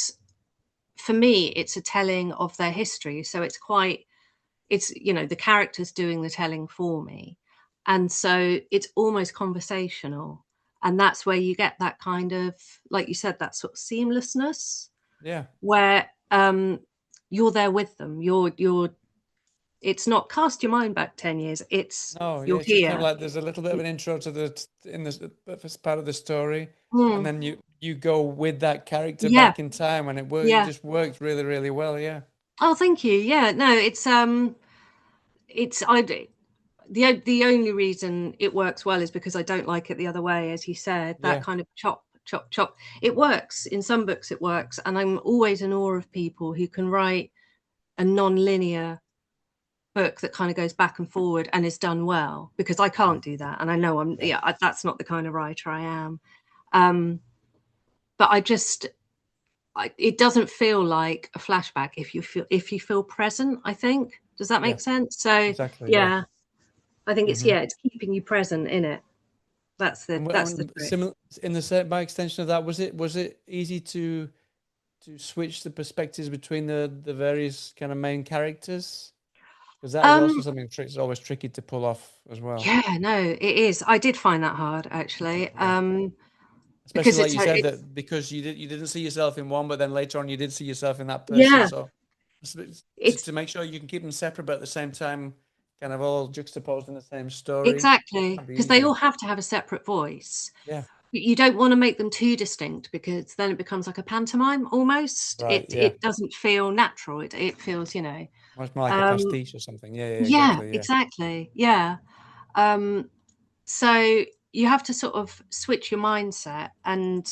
for me, it's a telling of their history. So the characters doing the telling for me. And so it's almost conversational. And that's where you get that kind of, like you said, that sort of seamlessness Yeah. where you're there with them. It's not cast your mind back 10 years. It's No, yeah, you're it's just kind of here. like there's a little bit of an intro to in this first part of the story, and Mm, then you go with that character yeah, back in time, and it yeah. just works really, really well. Yeah, Oh, thank you. Yeah, no, it's the only reason it works well is because I don't like it the other way, as you said, that yeah, kind of chop, chop, chop. It works in some books, it works, and I'm always in awe of people who can write a non-linear book that kind of goes back and forward and is done well, because I yeah, can't do that, and I know yeah, that's not the kind of writer I am. Um, but it doesn't feel like a flashback if you feel present. I think, does that yeah, make sense? So exactly. Yeah. yeah, I think it's Hmm. yeah, it's keeping you present in it. That's the trick. Similar in the set by extension of that, was it easy to switch the perspectives between the various kind of main characters? Because that is also Um, something it's always tricky to pull off as well. yeah, no, it is. I did find that hard actually. Yeah. Especially Because like you said it's that because you didn't see yourself in one, but then later on you did see yourself in that person. yeah, So to, it's to make sure you can keep them separate, but at the same time, kind of all juxtaposed in the same story, exactly that'd be because they easier. all have to have a separate voice. Yeah. You don't want to make them too distinct because then it becomes like a pantomime almost. Right. Yeah. It doesn't feel natural. It feels, Much more like a um, pastiche or something. Yeah. Yeah. yeah, Exactly. Yeah. exactly. Yeah. Um, so you have to sort of switch your mindset. And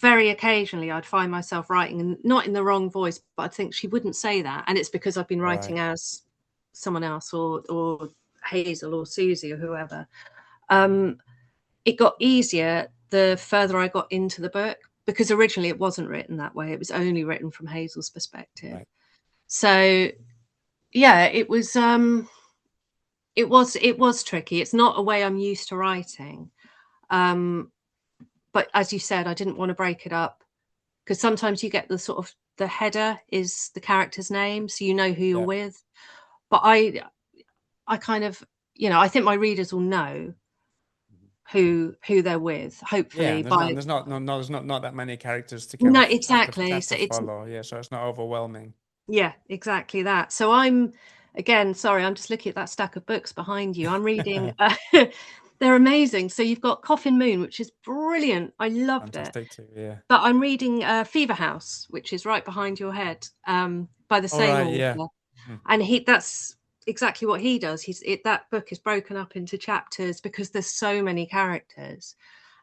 very occasionally I'd find myself writing, and not in the wrong voice, but I'd think she wouldn't say that. And it's because I've been writing Right. as someone else, or Hazel or Susie or whoever. It got easier the further I got into the book, because originally it wasn't written that way. It was only written from Hazel's perspective. Right. So yeah, it was tricky. It's not a way I'm used to writing. But as you said, I didn't want to break it up, because sometimes you get the sort of, the header is the character's name, so you know who you're Yeah. with. But I kind of, I think my readers will know who they're with, Yeah, hopefully. and there's not By there's not no, no there's not that many characters to kind No, of exactly. have So to it's, follow. Yeah, so it's not overwhelming. yeah, exactly that. So I'm, again, sorry, I'm just looking at that stack of books behind you. I'm reading. They're amazing. So you've got Coffin Moon, which is brilliant. I loved it. Fantastic too. Yeah. But I'm reading Fever House, which is right behind your head, by the All same right. Yeah. author. Mhm. And that's exactly what he does. That book is broken up into chapters because there's so many characters,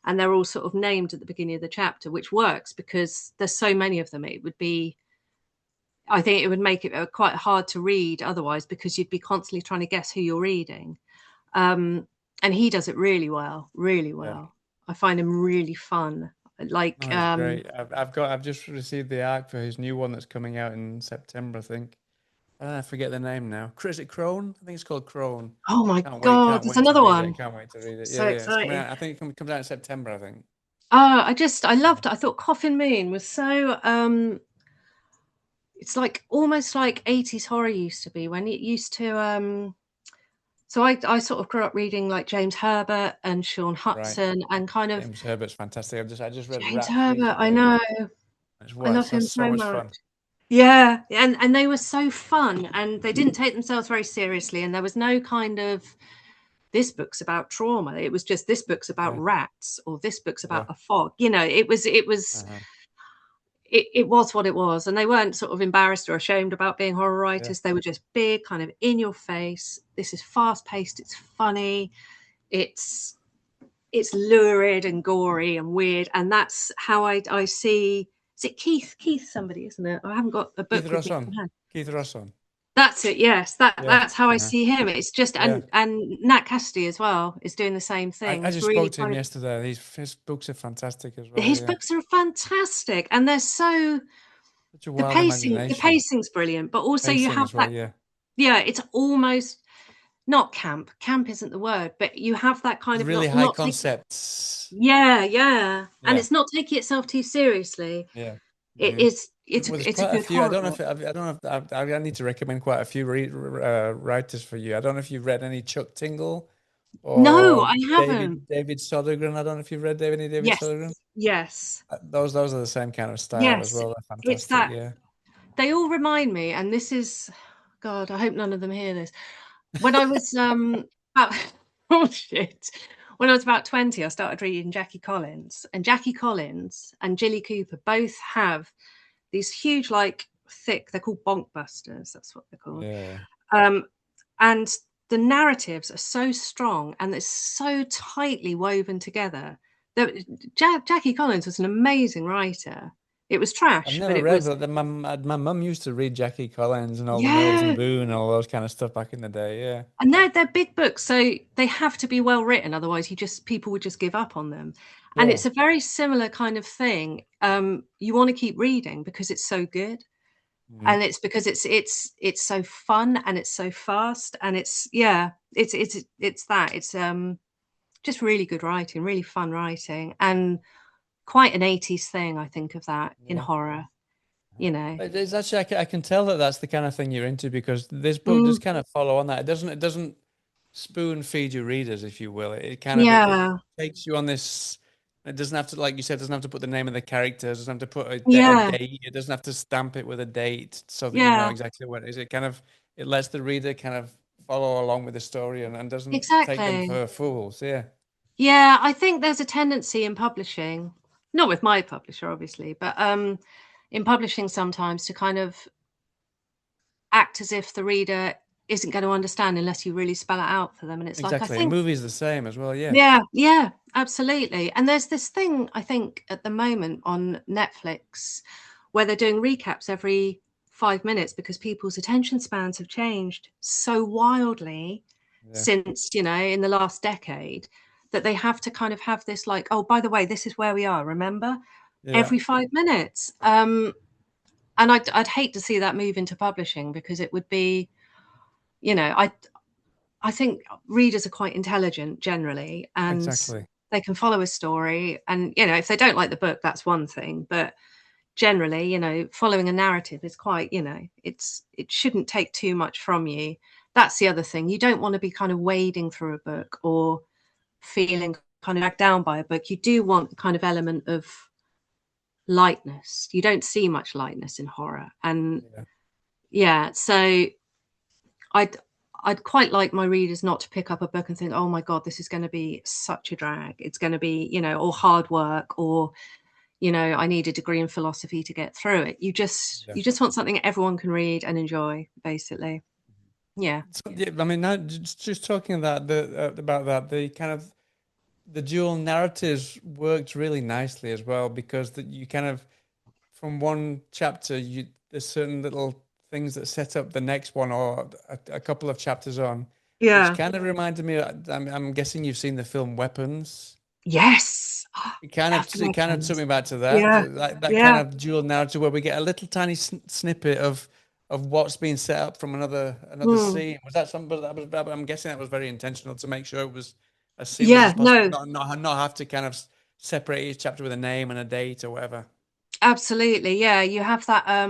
and they're all sort of named at the beginning of the chapter, which works because there's so many of them. I think it would make it quite hard to read otherwise, because you'd be constantly trying to guess who you're reading. And he does it really well, really Yeah. well. I find him really fun. Like, No, it's great. I've just received the arc for his new one that's coming out in September, I think. I forget the name now. Is it Crone? I think it's called Crone. oh my God, Can't there's wait to another read it. one. Can't wait to read it. Yeah, So yeah. It's coming exciting. out. I think it comes out in September, I think. I loved it. I thought Coffin Moon was so, it's like almost like 80s horror used to be, when it used to, so I sort of grew up reading like James Herbert and Sean Right. Hudson, and kind of, James Herbert's fantastic. I just read James Rats Herbert, I recently. know. It's I love him that's so so much much. fun. Yeah, and they were so fun, and they didn't take themselves very seriously, and there was no kind of, this book's about trauma. It was just, this book's about Yeah. rats, or this book's Yeah. about a fog. Uh-huh. It was what it was, and they weren't sort of embarrassed or ashamed about being horror Yeah. writers. They were just big, kind of in your face. This is fast paced. It's funny. It's lurid and gory and weird, and that's how I see. Is it Keith somebody, isn't it? I haven't got a Keith book with me Rosson. in hand. Keith Rosson. That's it. Yes, Yeah. that's how I Uh-huh. see him. It's just, Yeah. and Nat Cassidy as well is doing the same thing. I He's just really spoke to him kind of, yesterday. His books are fantastic as well. his Yeah. books are fantastic, and they're so, Such a wild the imagination. pacing's brilliant, but also you Pacing have as well. that, Yeah. yeah, it's almost not camp. Camp isn't the word, but you have that kind of, Really high not taking, concepts. yeah, and Yeah. it's not taking itself too seriously. Yeah. It Hmm. is, Well, there's it's a quite a good few. I horror don't know book. if I don't know if I need to recommend quite a few writers for you. I don't know if you've read any Chuck Tingle No, or I haven't. David Sodergren. I don't know if you've read any David Yes, Sodergren. yes, Those are the same kind of style as yes. well. They're It's fantastic. that, Yeah. they all remind me, and this is, God, I hope none of them hear this. When I was about, oh shit. When I was about 20, I started reading Jackie Collins. And Jackie Collins and Jilly Cooper both have these huge, like, thick, they're called bonk busters, that's what they're called. Yeah. And the narratives are so strong, and they're so tightly woven together. Jackie Collins was an amazing writer. It was I've trash, but never it read, was, but my mum used to read Jackie Collins and all the Mills and yeah. Boone and all those kind of stuff back in the day. Yeah. And they're big books, so they have to be well written, otherwise people would just give up on them. And Sure. it's a very similar kind of thing. You want to keep reading because it's so good, Mhm. and it's because it's so fun, and it's so fast, and it's, yeah, it's that. It's just really good writing, really fun writing, and quite an 80s thing, I think, of that in Yeah. horror, you know. It's actually I can tell that that's the kind of thing you're into because this book does Mm, kind of follow on that. It doesn't spoon feed your readers, if you will. It kind of it yeah, takes you on this. It doesn't have to, like you said, it doesn't have to put the name of the characters. It doesn't have to put a yeah, date. It doesn't have to stamp it with a date so that you know yeah, exactly what it is. It kind of it lets the reader kind of follow along with the story and doesn't take them exactly. for fools. Yeah. Yeah, I think there's a tendency in publishing, not with my publisher, obviously, but in publishing sometimes, to kind of act as if the reader isn't going to understand unless you really spell it out for them. And it's like, I Exactly. A think, movie's the same as well. Yeah. yeah, yeah, absolutely. And there's this thing, I think, at the moment on Netflix where they're doing recaps every 5 minutes because people's attention spans have changed so wildly Yeah. since, in the last decade, that they have to kind of have this like, oh, by the way, this is where we are, remember? Yeah. Every 5 minutes. And I'd hate to see that move into publishing because it would be, I think readers are quite intelligent generally, and Exactly. they can follow a story. And, if they don't like the book, that's one thing. But generally, following a narrative is quite, it shouldn't take too much from you. That's the other thing. You don't want to be kind of wading through a book or feeling kind of dragged down by a book. You do want the kind of element of lightness. You don't see much lightness in horror. And Yeah. yeah, so I'd I'd quite like my readers not to pick up a book and think, oh my God, this is going to be such a drag. It's going to be, or hard work, or, I need a degree in philosophy to get through it. You just Yeah. you just want something everyone can read and enjoy, basically. Yeah. So, yeah, I mean, now just talking about that, the kind of the dual narratives worked really nicely as well because that you kind of from one chapter there's certain little things that set up the next one or a couple of chapters on, which Yeah. kind of reminded me. I'm guessing you've seen the film Weapons. Yes. Love It kind of took weapons. me back to that Yeah. that kind Yeah. of dual narrative where we get a little tiny snippet of what's being set up from another Mm. scene. Was that something that was? I'm guessing that was very intentional to make sure it was as seamless Yeah. as possible, No, not have to kind of separate each chapter with a name and a date or whatever. absolutely. Yeah. You have that,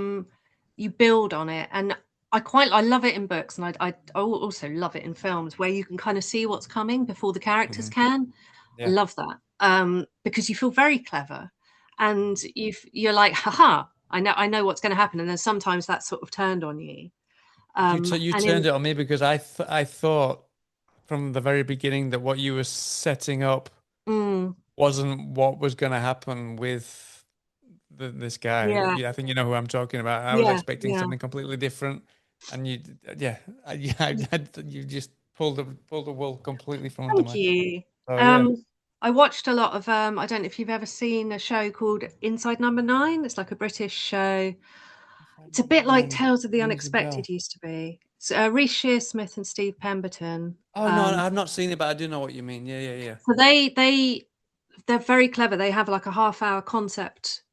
you build on it. And I love it in books, and I also love it in films where you can kind of see what's coming before the characters Hmm. can. I Yeah. love that. Because you feel very clever, and you're like, haha, I know what's going to happen. And then sometimes that's sort of turned on you. You And turned in it on me because I thought from the very beginning that what you were setting up mm, wasn't what was going to happen with this guy. yeah, Yeah, I think you know who I'm talking about. I was yeah, expecting yeah. something completely different, and yeah, you just pulled the wool completely from under Thank my. you. Oh yeah, Um, I watched a lot of I don't know if you've ever seen a show called Inside Number Nine. It's like a British show. Inside It's a Number bit like Nine Tales of the rings a Unexpected bell. used to be. It's Reece Shearsmith and Steve Pemberton. Oh no, I've not seen it, but I do know what you mean. Yeah, yeah, yeah. So they're very clever. They have like a half-hour concept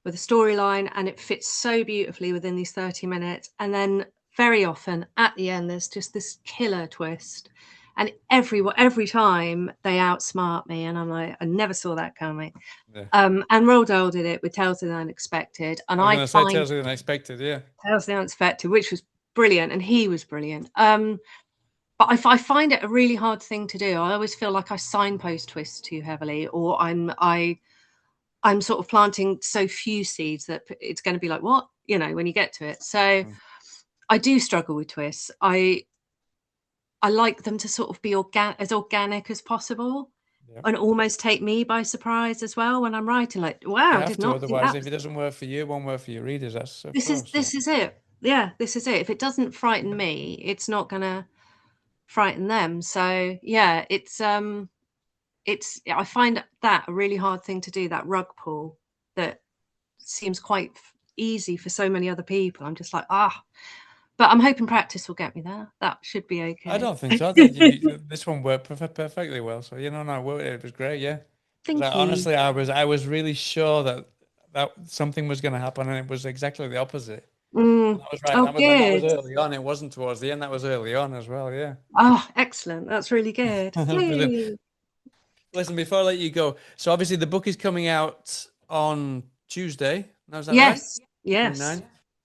with a storyline, and it fits so beautifully within these 30 minutes. And then very often at the end, there's just this killer twist. And every time they outsmart me, and I'm like, I never saw that coming. Yeah. And Roald Dahl did it with Tales of the Unexpected, and I was I gonna say find Tales of the Unexpected. Yeah. Tales of the Unexpected, which was brilliant, and he was brilliant. But I find it a really hard thing to do. I always feel like I signpost twist too heavily, or I'm sort of planting so few seeds that it's going to be like, what, when you get to it. So Mm. I do struggle with twists. I like them to sort of be as organic as possible, Yeah. and almost take me by surprise as well when I'm writing. Like, You wow, have did to, not think otherwise, that if was. it doesn't work for you, it won't work for your readers. That's of This is course. Yeah. this is it. Yeah, this is it. If it doesn't frighten me, it's not gonna frighten them. So yeah, I find that a really hard thing to do. That rug pull that seems quite easy for so many other people. I'm just like, but I'm hoping practice will get me there. That should be I okay. don't think so. This one worked perfectly well. So no, it was great. Yeah, because Thank you. honestly, I was really sure that something was going to happen, and it was exactly the opposite. And Mm. that was right. Oh, That was good. early on. It wasn't towards the end. That was early on as well. Yeah. Oh, excellent. That's really good. Brilliant. Yay. Listen, before I let you go, so obviously the book is coming out on Tuesday. Now, is that right? Yes. Yes.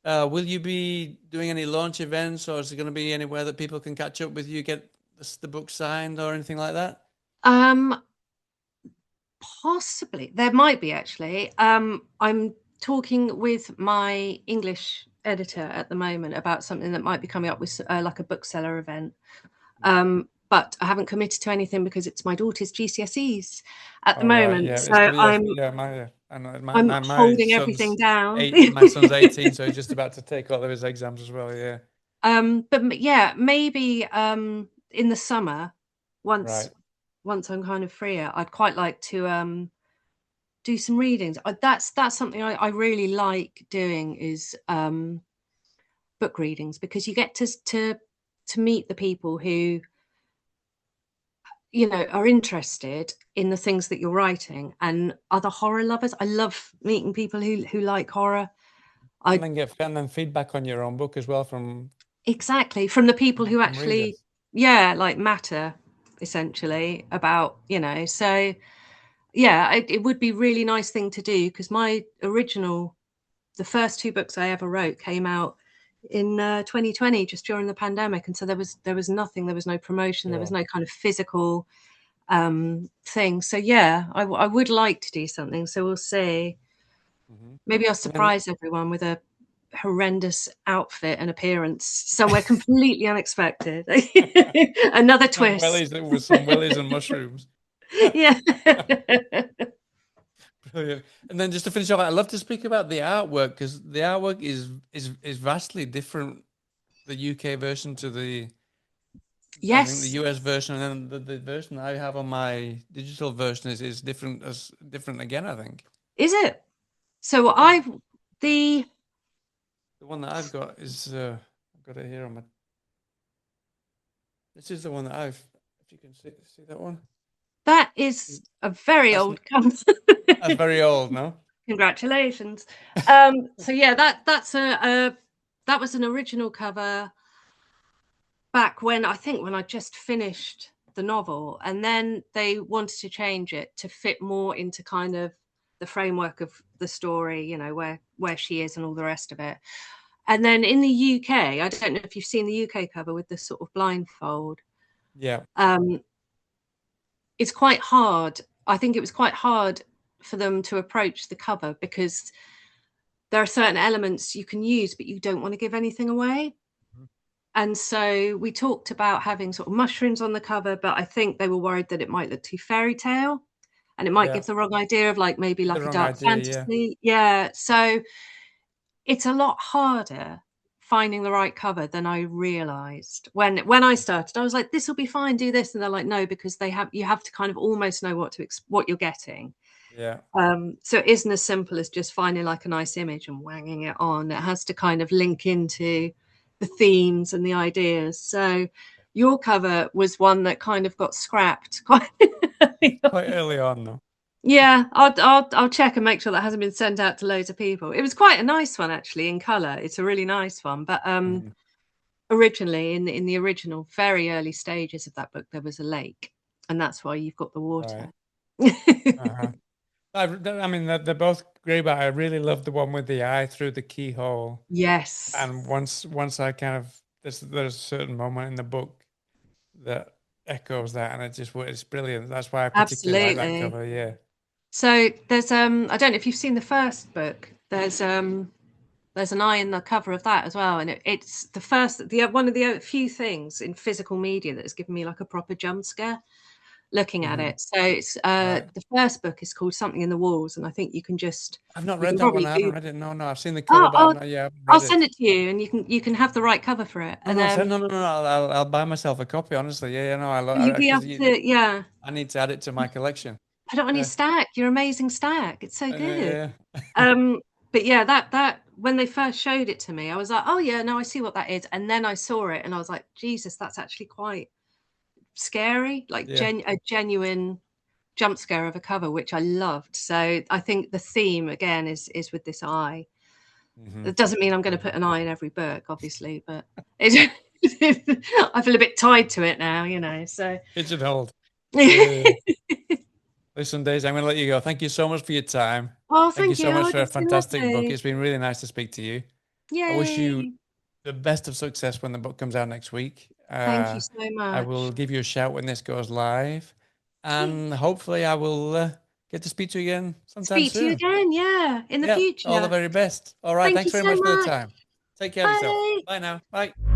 29th. Will you be doing any launch events, or is it going to be anywhere that people can catch up with you, get the book signed, or anything like that? Um, Possibly. There might be actually. I'm talking with my English editor at the moment about something that might be coming up with like a bookseller event. But I haven't committed to anything because it's my daughter's GCSEs at the All right, moment. yeah, So it's yeah, I know I'm holding everything down. my son's 18, so he's just about to take all of his exams as well. Yeah. But yeah, maybe in the summer, once Right. once I'm kind of freer, I'd quite like to do some readings. That's something I really like doing, is book readings, because you get to meet the people who, you know, are interested in the things that you're writing, and other horror lovers. I love meeting people who like horror. I And then feedback on your own book as well from Exactly, from the people who actually, readers. yeah, like, matter, essentially, about, you know, so yeah, it would be really nice thing to do, because the first two books I ever wrote came out in 2020, just during the pandemic, and so there was nothing, there was no promotion, there was Sure. no kind of physical thing. So yeah, I would like to do something. So we'll see. Hmm. Maybe I'll And then surprise everyone with a horrendous outfit and appearance somewhere completely unexpected. Another twist. with some wellies and mushrooms. Yeah. Brilliant. And then just to finish off, I'd love to speak about the artwork, because the artwork is vastly different. The UK version to I think the Yes. US version, and then the version I have on my digital version is different again, I think. Is it? So Yeah. the The one that I've got is I've got it here on my. This is the one that if you can see that one. that is a very That's old cover. that's very old, no? Congratulations. So yeah, that was an original cover back when, I think, when I just finished the novel, and then they wanted to change it to fit more into kind of the framework of the story, you know, where she is and all the rest of it. And then in the UK, I don't know if you've seen the UK cover with the sort of blindfold. Yeah. Um, it's quite hard. I think it was quite hard for them to approach the cover, because there are certain elements you can use, but you don't want to give anything away. Mhm. And so we talked about having sort of mushrooms on the cover, but I think they were worried that it might look too fairy tale, and it might Yeah. give the wrong idea of, like, maybe Give the like a wrong dark idea, yeah. fantasy. Yeah. So it's a lot harder finding the right cover than I realized. When I started, I was like, this will be fine, do this. And they're like, no, because you have to kind of almost know what you're getting. Yeah. So it isn't as simple as just finding like a nice image and wanging it on. It has to kind of link into the themes and the ideas. So your cover was one that kind of got scrapped quite early Quite on. early on though. Yeah, I'll check and make sure that hasn't been sent out to loads of people. It was quite a nice one, actually, in color. It's a really nice one. But Mhm. originally, in the original very early stages of that book, there was a lake, and that's why you've got the Right. water. Uh-huh. I mean, they're both great, but I really love the one with the eye through the keyhole. Yes, And once I kind of there's a certain moment in the book that echoes that, and it's brilliant. That's why I particularly like that absolutely. cover. Yeah. So there's I don't know if you've seen the first book. There's an eye in the cover of that as well, and it's the one of the few things in physical media that has given me like a proper jump scare looking at Hmm. it. So it's Right. the first book is called Something in the Walls, and I think I've not you read can that one. probably I haven't do. read it. No, no. I've seen the cover, Oh, but I've not. Yeah, I haven't I'll read send it. it to you, and you can have the right cover for it, No, and no, no, no, no. I'll buy myself a copy. Honestly, yeah, yeah. No, you'll be able because to, yeah, I need to add it to my collection. put it on your Yeah. stack. Your amazing stack. It's so good. Yeah. Um, but yeah, that when they first showed it to me, I was like, oh yeah, no, I see what that is. And then I saw it, and I was like, Jesus, that's actually quite scary, like Yeah. a genuine jump scare of a cover, which I loved. So I think the theme again is with this eye. Hmm. It doesn't mean I'm going to put an eye in every book, obviously, but it, I feel a bit tied to it now, you know. So Pigeonholed. Yeah. Listen, Daisy, I'm going to let you go. Thank you so much for your time. oh, Thank you thank you. so much Oh, for a it's been fantastic book. lovely. It's been really nice to speak to you. I wish you Yay. the best of success when the book comes out next week. Thank you so I much. will give you a shout when this goes live, Yay. and hopefully, I will get to speak to you again sometime Speak to you soon. again, yeah, in the Yeah, all the future. very best. All right, Thank you thanks very so much for the much. time. Take care of yourself. Bye. Bye now. Bye.